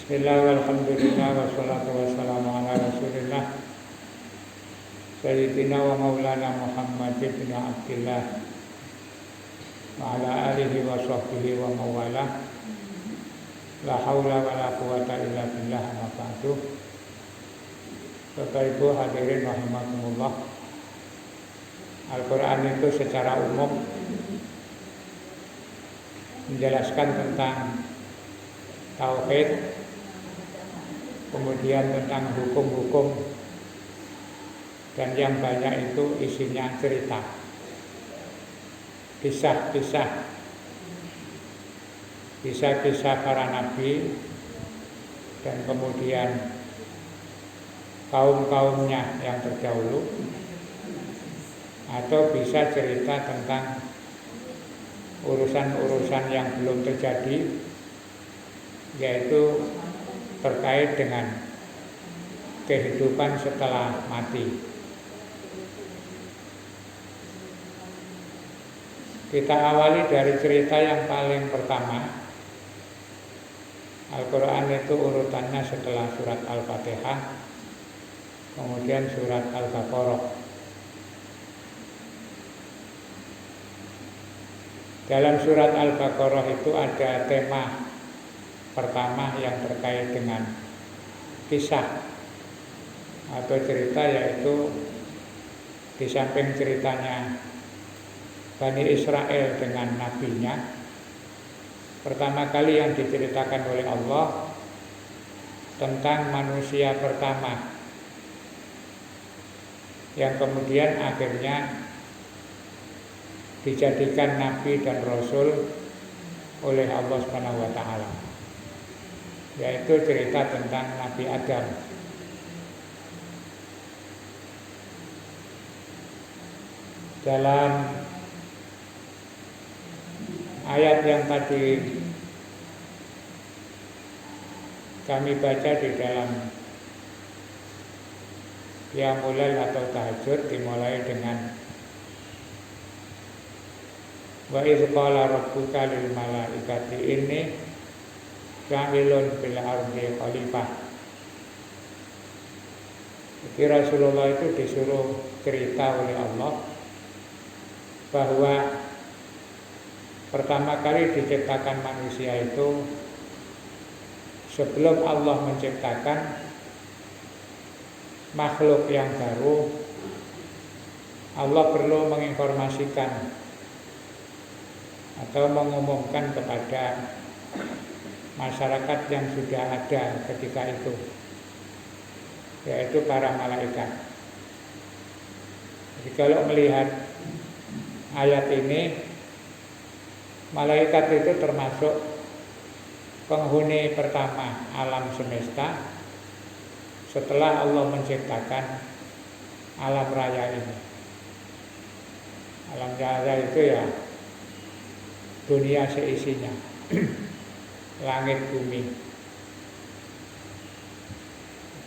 Bismillah walhamdulillah wassalatu wassalamu ala rasulillah Sayyidina wa maulana Muhammad bin Abdillah wa ala alihi wa sahbihi wa mawalah. La haula wa la quwata illa billah amma ba'du. Bapak Ibu hadirin rahimakumullah. Al-Quran itu secara umum menjelaskan tentang tauhid, kemudian tentang hukum-hukum, dan yang banyak itu isinya cerita, kisah-kisah para nabi dan kemudian kaum-kaumnya yang terdahulu, atau bisa cerita tentang urusan-urusan yang belum terjadi, yaitu terkait dengan kehidupan setelah mati. Kita awali dari cerita yang paling pertama. Al-Quran itu urutannya setelah surat Al-Fatihah, kemudian surat Al-Baqarah. Dalam surat Al-Baqarah itu ada tema pertama yang terkait dengan kisah atau cerita, yaitu di samping ceritanya Bani Israel dengan nabinya, pertama kali yang diceritakan oleh Allah tentang manusia pertama yang kemudian akhirnya dijadikan nabi dan rasul oleh Allah Subhanahu wa taala, yaitu cerita tentang Nabi Adam. Dalam ayat yang tadi kami baca di dalam Qiyamul Lail atau tahajud, dimulai dengan wa idz qala rabbuka lil malaikati inni ja'ilun fil ardi khalifah. Jadi Rasulullah itu disuruh cerita oleh Allah bahwa pertama kali diciptakan manusia itu, sebelum Allah menciptakan makhluk yang baru, Allah perlu menginformasikan atau mengumumkan kepada masyarakat yang sudah ada ketika itu, yaitu para malaikat. Jadi kalau melihat ayat ini, malaikat itu termasuk penghuni pertama alam semesta setelah Allah menciptakan alam raya ini. Alam raya itu ya dunia seisinya, langit bumi.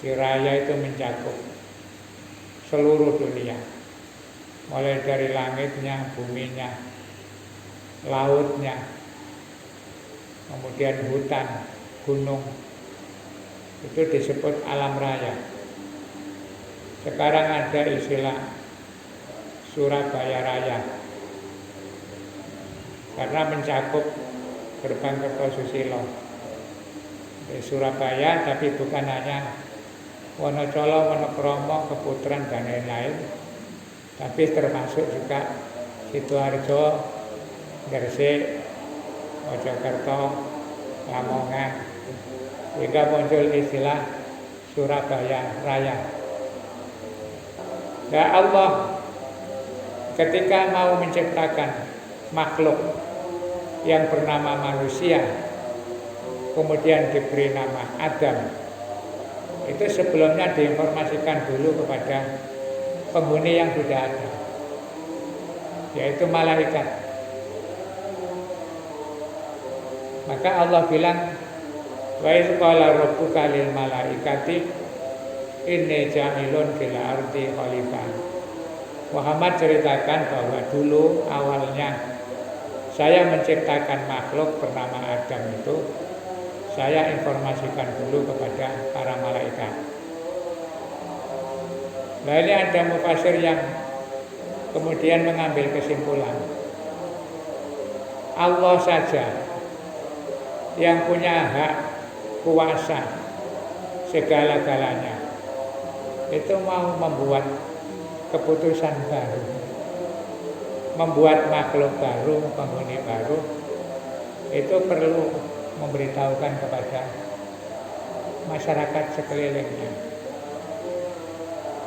Di raya itu mencakup seluruh dunia, mulai dari langitnya, buminya, lautnya, kemudian hutan, gunung. Itu disebut alam raya. Sekarang ada istilah Surabaya Raya, karena mencakup gerbang Kertosusilo di Surabaya, tapi bukan hanya Wonocolo, Wonokromo, Keputren dan lain-lain, tapi termasuk juga Sidoarjo, Gresik, Mojokerto, Lamongan, hingga muncul istilah Surabaya Raya. Ya Allah ketika mau menciptakan makhluk yang bernama manusia, kemudian diberi nama Adam, itu sebelumnya diinformasikan dulu kepada penghuni yang sudah ada, yaitu malaikat. Maka Allah bilang, wa idz qala rabbuka lil malaikati inni ja'ilun fil ardi khalifah. Muhammad ceritakan bahwa dulu awalnya saya menciptakan makhluk bernama Adam itu, saya informasikan dulu kepada para malaikat. Nah, ini ada mufasir yang kemudian mengambil kesimpulan, Allah saja yang punya hak kuasa segala-galanya itu mau membuat keputusan baru, membuat makhluk baru, penghuni baru, itu perlu memberitahukan kepada masyarakat sekelilingnya.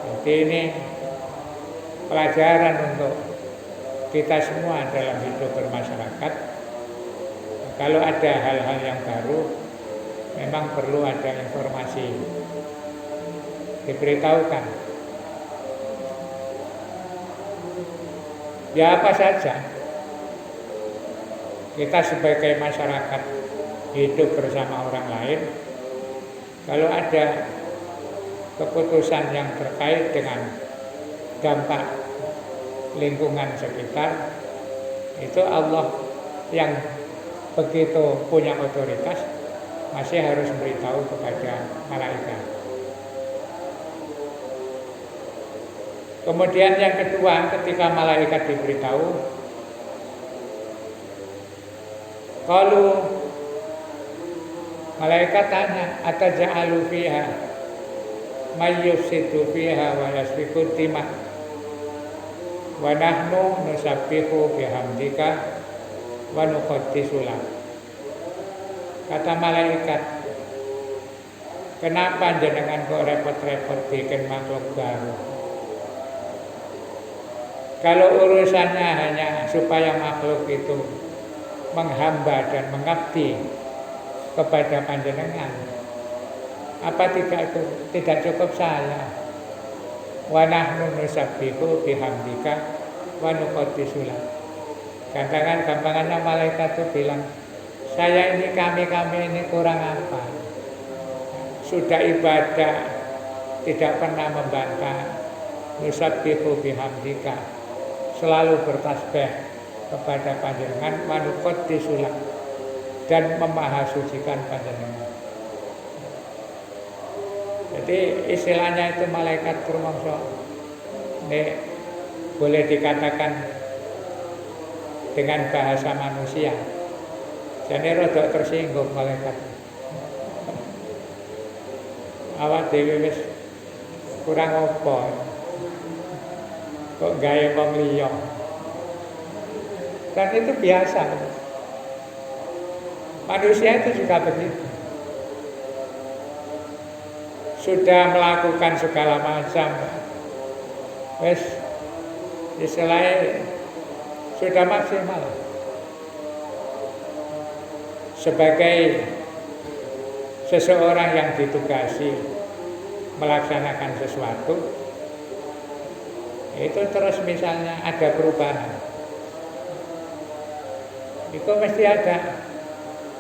Jadi ini pelajaran untuk kita semua dalam hidup bermasyarakat. Kalau ada hal-hal yang baru, memang perlu ada informasi, diberitahukan. Ya apa saja, kita sebagai masyarakat hidup bersama orang lain, kalau ada keputusan yang terkait dengan dampak lingkungan sekitar, itu Allah yang begitu punya otoritas masih harus memberitahu kepada malaikat. Kemudian yang kedua, ketika malaikat diberitahu, kalau malaikat tanya, ataja'alu fiha may yufsidu fiha wa yasfiku dima wa nahnu nusabbihu bihamdika wa nuqaddisu lak. Kata malaikat, kenapa jenengan kok repot-repot bikin makhluk baru? Kalau urusannya hanya supaya makhluk itu menghamba dan mengabdi kepada panjenengan, apa tidak cukup saya? Wa nahnu nusabbihu bihamdika wa nuqaddisu lak. Kadang-kadang gampangannya malaikat itu bilang, saya ini kami ini kurang apa? Sudah ibadah tidak pernah membantah, nusabbihu bihamdika, selalu bertasbih kepada panjenengan, wa nuqaddisu lak, dan memahasucikan panjenengan. Jadi istilahnya itu malaikat rumangsa ini boleh dikatakan dengan bahasa manusia. Jadi rada tersinggung malaikat. Awak dhewe wis kurang apa? Kok gawe wong liya. Dan itu biasa. Manusia itu juga begitu. Sudah melakukan segala macam, wes istilahnya sudah maksimal. Sebagai seseorang yang ditugasi melaksanakan sesuatu, itu terus misalnya ada perubahan, itu mesti ada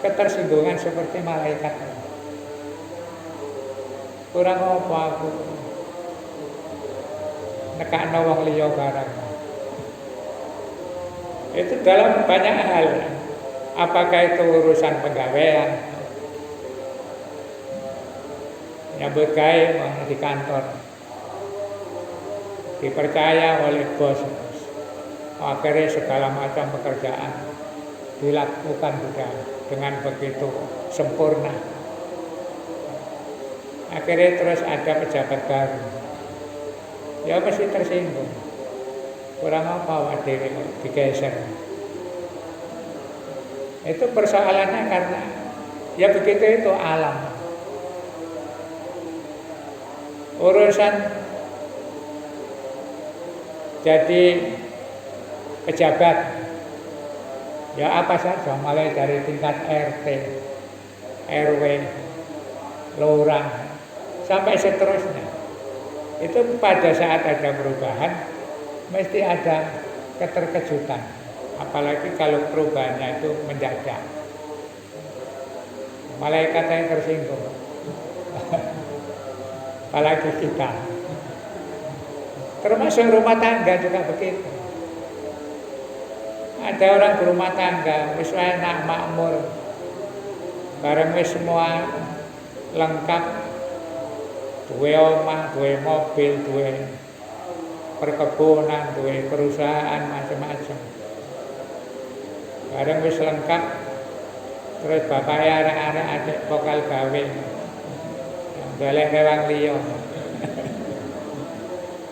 ketersinggungan seperti malaikat. Kurang apa aku nekakno wong liya barang. Itu dalam banyak hal. Apakah itu urusan pegawaian, nyambut gawe di kantor, dipercaya oleh bos, akhirnya segala macam pekerjaan dilakukan sudah dengan begitu sempurna. Akhirnya terus ada pejabat baru, ya mesti tersinggung. Kurang apa wadewe digeser. Itu persoalannya karena ya begitu itu alam. Urusan jadi pejabat, ya apa saja, mulai dari tingkat RT, RW, lurah, sampai seterusnya. Itu pada saat ada perubahan mesti ada keterkejutan, apalagi kalau perubahannya itu mendadak. Malaikat yang tersinggung, apalagi kita. Termasuk rumah tangga juga begitu. Ada orang berumah tangga, wis enak makmur, Bareng wis semua lengkap, duwe omah, duwe mobil, duwe perkebunan, duwe perusahaan macam-macam. Bareng wis lengkap, terus bapaknya arek-arek adik pokal gawe, golek rewang liya.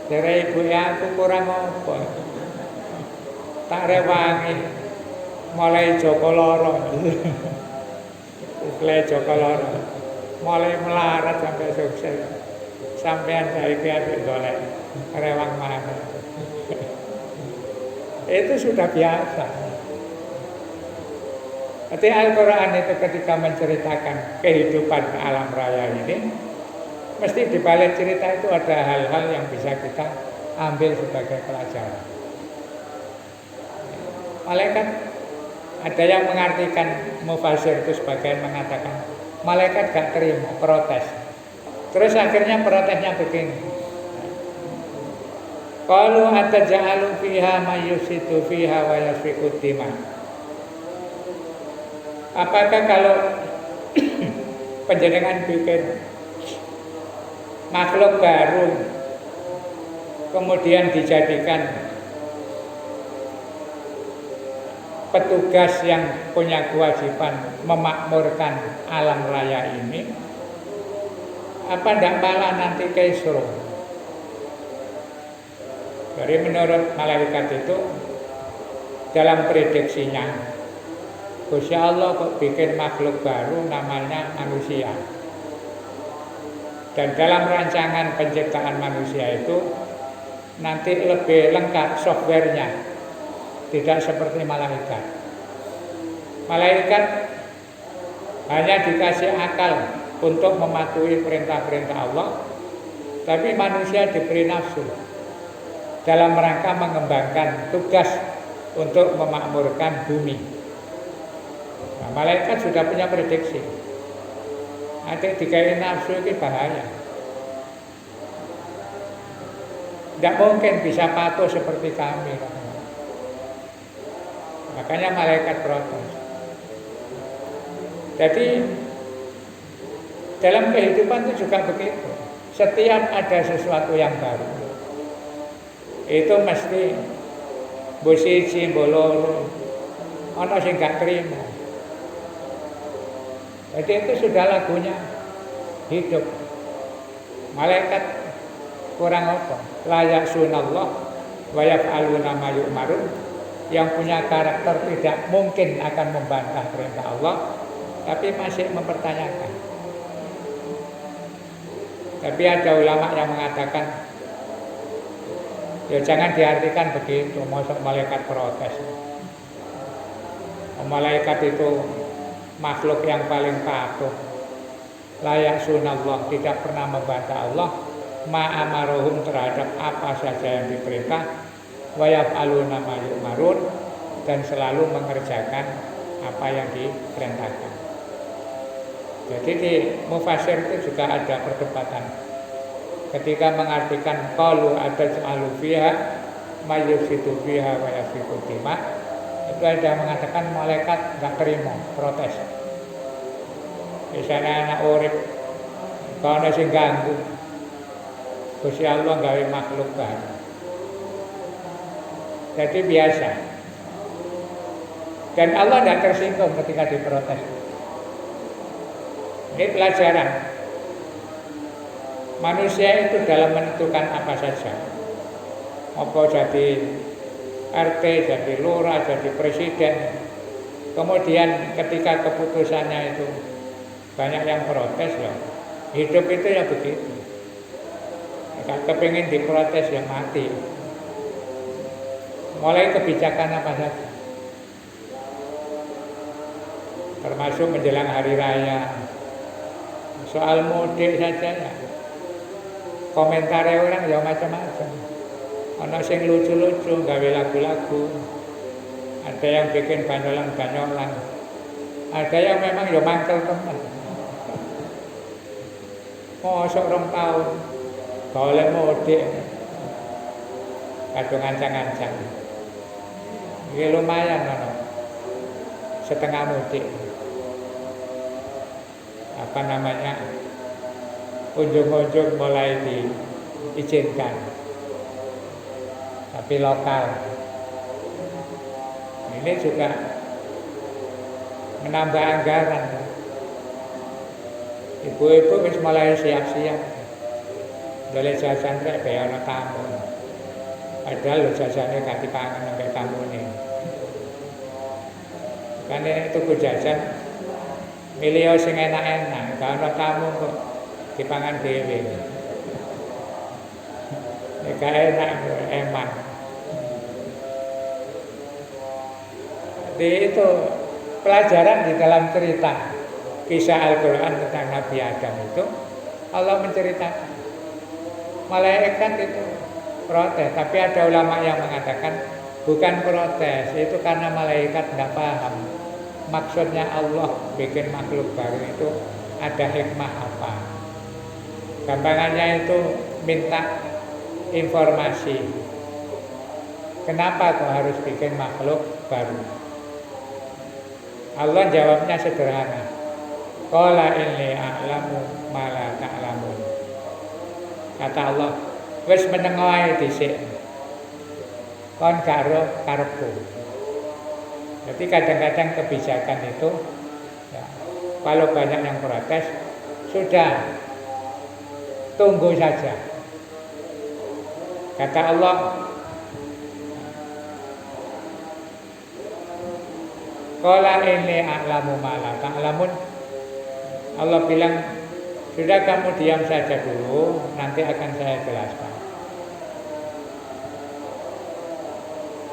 Jare ibu aku kurang apa? Tak rewangi, mulai Joko Loro. Mulai Joko Loro, mulai melarat sampai sukses. Sampean saiki apik golek rewang mana. Itu sudah biasa. Jadi Al-Quran itu ketika menceritakan kehidupan alam raya ini, mesti di balik cerita itu ada hal-hal yang bisa kita ambil sebagai pelajaran. Malaikat, ada yang mengartikan mufasir itu sebagian mengatakan malaikat gak terima, protes. Terus akhirnya protesnya begini. Qalu ataj'alu fiha may yusitu fiha wa yasfiku dima. Apakah kalau panjenengan bikin makhluk baru kemudian dijadikan petugas yang punya kewajiban memakmurkan alam raya ini, apa ndak malah nanti kisruh? Jadi menurut malaikat itu dalam prediksinya, Gusti Allah kok bikin makhluk baru namanya manusia. Dan dalam rancangan penciptaan manusia itu nanti lebih lengkap softwarenya, tidak seperti malaikat. Malaikat hanya dikasih akal untuk mematuhi perintah-perintah Allah, tapi manusia diberi nafsu dalam rangka mengembangkan tugas untuk memakmurkan bumi. Nah, malaikat sudah punya prediksi. Nanti dikasih nafsu ini bahaya. Tidak mungkin bisa patuh seperti kami. Makanya malaikat protes. Jadi dalam kehidupan itu juga begitu. Setiap ada sesuatu yang baru, itu mesti bosiji boloro, ono sing gak terima. Jadi itu sudah lagunya hidup. Malaikat kurang apa? Layak sunallah wa yaf'aluna ma yu'marun. Yang punya karakter tidak mungkin akan membantah perintah Allah, tapi masih mempertanyakan. Tapi ada ulama yang mengatakan, ya jangan diartikan begitu, masuk malaikat protes. Malaikat itu makhluk yang paling patuh, layak sunallah, tidak pernah membantah Allah, ma'amarohum terhadap apa saja yang diperintah, wa yaf'aluna ma yu'marun, dan selalu mengerjakan apa yang diperintahkan. Jadi di mufasir itu juga ada perdebatan. Ketika mengartikan qalu ataj'alu fiha may yufsidu fiha wa yasfiku dima, itu ada yang mengatakan malaikat enggak terima, protes. Misalnya anak urip kalau sing ganggu, Gusti Allah gawe makhluk baru. Jadi biasa. Dan Allah tidak tersinggung ketika diprotes. Ini pelajaran. Manusia itu dalam menentukan apa saja. Apa jadi RT, jadi lurah, jadi presiden. Kemudian ketika keputusannya itu banyak yang protes ya. Hidup itu ya begitu. Kalau kepingin diprotes ya mati. Mulai kebijakan apa saja. Termasuk menjelang hari raya. Soal mudik saja ya. Komentar orang ya macam-macam. Ono sing lucu-lucu gawe lagu-lagu. Ada yang bikin banyolan-banyolan. Ada yang memang ya mangkel teman. Mosok 2 tahun golek mudik. Kadung ancang-ancang. Ini lumayan ono. Setengah mudik. ujung-ujung mulai diizinkan, tapi lokal. Ini juga menambah anggaran. Ibu-ibu wis mulai siap-siap boleh jajan rek be ana tamu. Padahal jajane ganti pangan sampai tamu nih. Karena tuku jajan milih sing enak-enak, kalau tamu kok dipangan dhewe. Nek enak eman. Jadi itu pelajaran di dalam cerita kisah Al-Quran tentang Nabi Adam itu, Allah menceritakan malaikat itu protes, tapi ada ulama yang mengatakan bukan protes, itu karena malaikat tidak paham maksudnya Allah bikin makhluk baru itu ada hikmah apa. Gampangannya itu minta informasi, kenapa kok harus bikin makhluk baru. Allah jawabnya sederhana, qala inni a'lamu ma la ta'lamun. Kata Allah, wis menengo ae dhisik, kon karo karepku. Jadi kadang-kadang kebijakan itu ya, kalau banyak yang protes, sudah tunggu saja. Kata Allah, qala inni a'lamu ma la ta'lamun. Allah bilang, sudah kamu diam saja dulu, nanti akan saya jelaskan.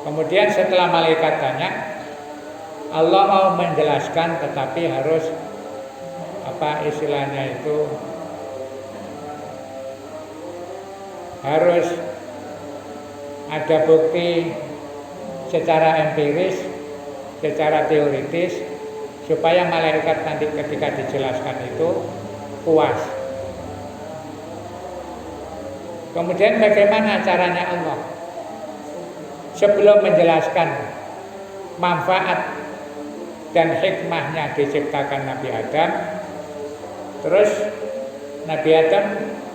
Kemudian setelah malaikat tanya, Allah mau menjelaskan, tetapi harus apa istilahnya itu, harus ada bukti secara empiris, secara teoritis, supaya malaikat nanti ketika dijelaskan itu puas. Kemudian bagaimana caranya Allah sebelum menjelaskan manfaat dan hikmahnya diciptakan Nabi Adam, terus Nabi Adam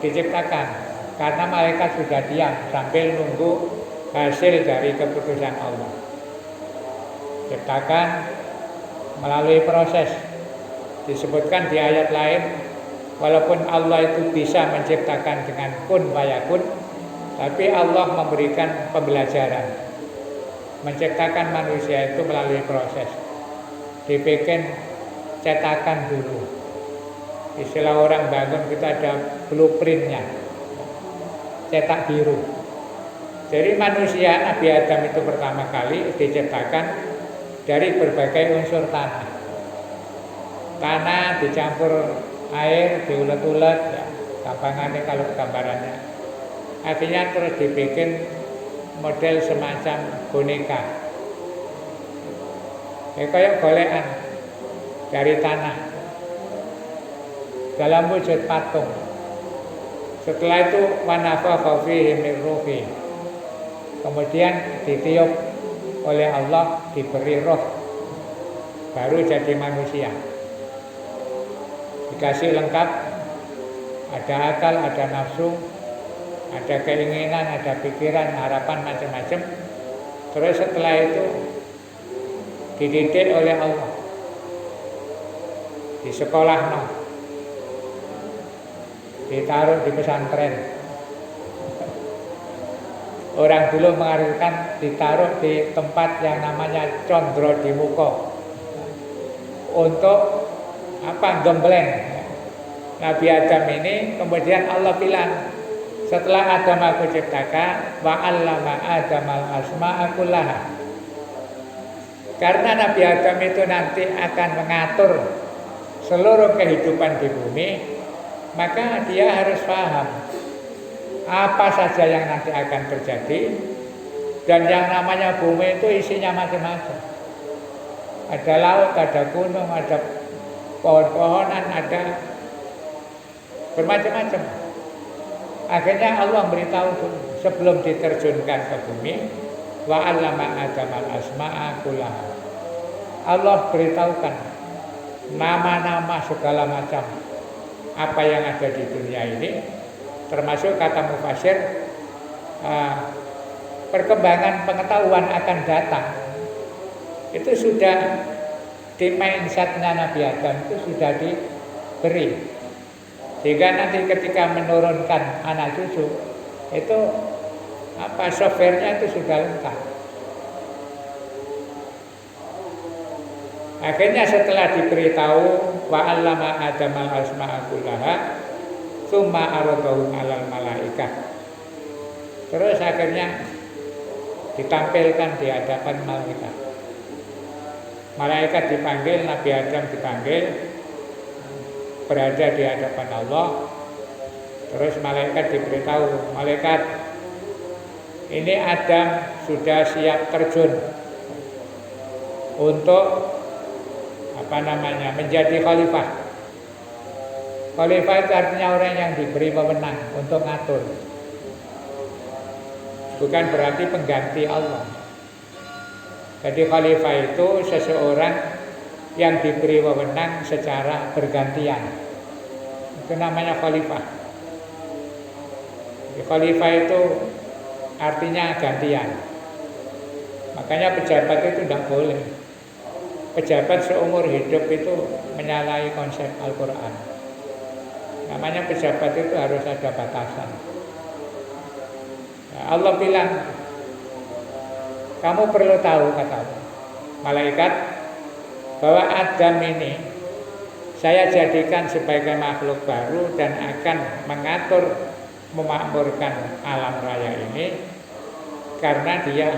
diciptakan karena malaikat sudah diam sambil nunggu hasil dari keputusan Allah. Ciptakan melalui proses, disebutkan di ayat lain, walaupun Allah itu bisa menciptakan dengan kun fayakun, tapi Allah memberikan pembelajaran. Menciptakan manusia itu melalui proses, dibikin cetakan dulu. Istilah orang bangun kita ada blueprintnya, cetak biru. Jadi manusia Nabi Adam itu pertama kali diciptakan dari berbagai unsur tanah. Tanah dicampur air, diulet-ulet, ya, gampangannya kalau gambarannya. Akhirnya terus dibikin model semacam boneka. Kayak golekan dari tanah dalam wujud patung. Setelah itu wanafakha fihi min ruhi. Kemudian ditiup oleh Allah, diberi roh, baru jadi manusia. Dikasih lengkap, ada akal, ada nafsu, ada keinginan, ada pikiran, harapan, macam-macam. Terus setelah itu dididik oleh Allah, di sekolah, ditaruh di pesantren. Orang dulu mengartikan ditaruh di tempat yang namanya Condro di Muko untuk apa, gembleng. Nabi Adam ini kemudian Allah bilang, setelah Adam aku ciptakan, wa 'allama Adamal asma'a kullaha. Karena Nabi Adam itu nanti akan mengatur seluruh kehidupan di bumi, maka dia harus paham apa saja yang nanti akan terjadi. Dan yang namanya bumi itu isinya macam-macam. Ada laut, ada gunung, ada pohon-pohonan, ada bermacam-macam. Akhirnya Allah beritahu sebelum diterjunkan ke bumi, wa 'allama Adamal asma'a kullaha. Allah beritahukan nama-nama segala macam apa yang ada di dunia ini, termasuk kata mufasir, perkembangan pengetahuan akan datang. Itu sudah di mindsetnya Nabi Adam itu sudah diberi. Sehingga nanti ketika menurunkan anak cucu itu softwarenya itu sudah lengkap. Akhirnya setelah diberitahu wa 'allama Adamal asma'a kullaha tsumma aradahum 'alal malaikah. Terus akhirnya ditampilkan di hadapan malaikat. Malaikat dipanggil, Nabi Adam dipanggil, berada di hadapan Allah. Terus malaikat diberitahu, malaikat, ini Adam sudah siap terjun untuk menjadi khalifah. Khalifah itu artinya orang yang diberi wewenang untuk ngatur. Bukan berarti pengganti Allah. Jadi khalifah itu seseorang yang diberi wewenang secara bergantian. Itu namanya khalifah. Jadi khalifah itu artinya gantian. Makanya pejabat itu tidak boleh. Pejabat seumur hidup itu menyalahi konsep Al-Quran. Namanya pejabat itu harus ada batasan. Allah bilang, kamu perlu tahu, kata Allah, malaikat, bahwa Adam ini saya jadikan sebagai makhluk baru dan akan mengatur, memakmurkan alam raya ini karena dia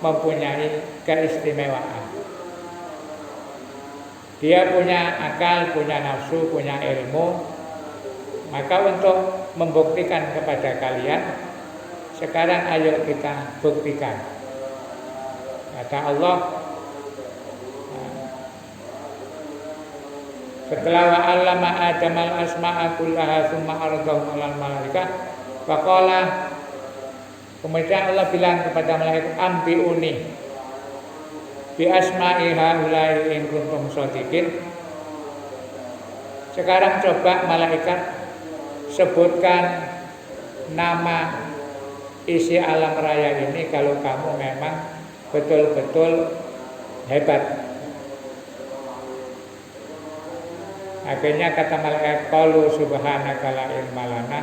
mempunyai keistimewaan. Dia punya akal, punya nafsu, punya ilmu. Maka untuk membuktikan kepada kalian, sekarang ayo kita buktikan. Kata Allah, setelah wa 'allama Adamal asma'a kullaha tsumma aradahum 'alal malaikah, faqala, kemudian Allah bilang kepada malaikat, ambiuni bi asma'i haula'i in kuntum shadiqin. Sekarang coba malaikat sebutkan nama isi alam raya ini kalau kamu memang betul-betul hebat. Akhirnya kata malaikat, qalu subhanaka la ilma lana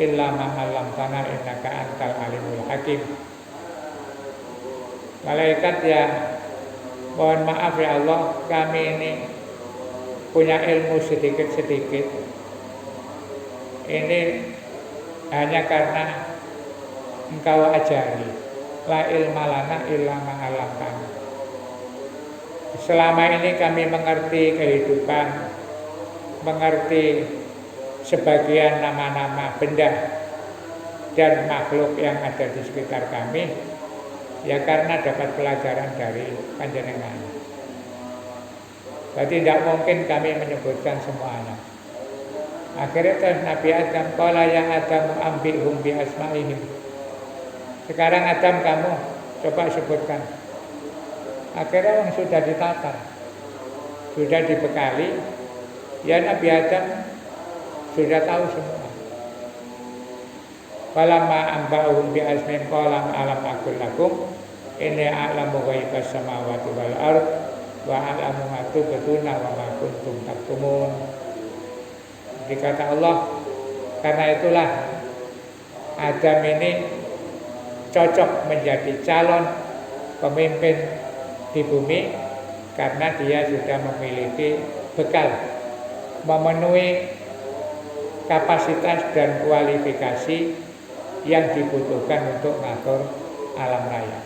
illa ma 'allamtana innaka antal alimul hakim. Malaikat, ya mohon maaf ya Allah, kami ini punya ilmu sedikit-sedikit. Ini hanya karena Engkau ajari. La ilma lana illa ma 'allamtana. Selama ini kami mengerti kehidupan, mengerti sebagian nama-nama benda dan makhluk yang ada di sekitar kami, ya karena dapat pelajaran dari panjenengan. Berarti tidak mungkin kami menyebutkan semuanya. Akhirnya Nabi Adam, qala ya Adam ambihum bi asma'ihim. Sekarang Adam, kamu coba sebutkan. Akhirnya orang sudah ditata, sudah dibekali, ya Nabi Adam sudah tahu semua. Falamma ambahum bi asma'ihim qala alam aqul lakum inni a'lamu ghaibas samawati wal ard wa a'lamu ma tubduna wa ma kuntum taktumun. Dikata Allah, karena itulah Adam ini cocok menjadi calon pemimpin di bumi karena dia sudah memiliki bekal, memenuhi kapasitas dan kualifikasi yang dibutuhkan untuk mengatur alam raya.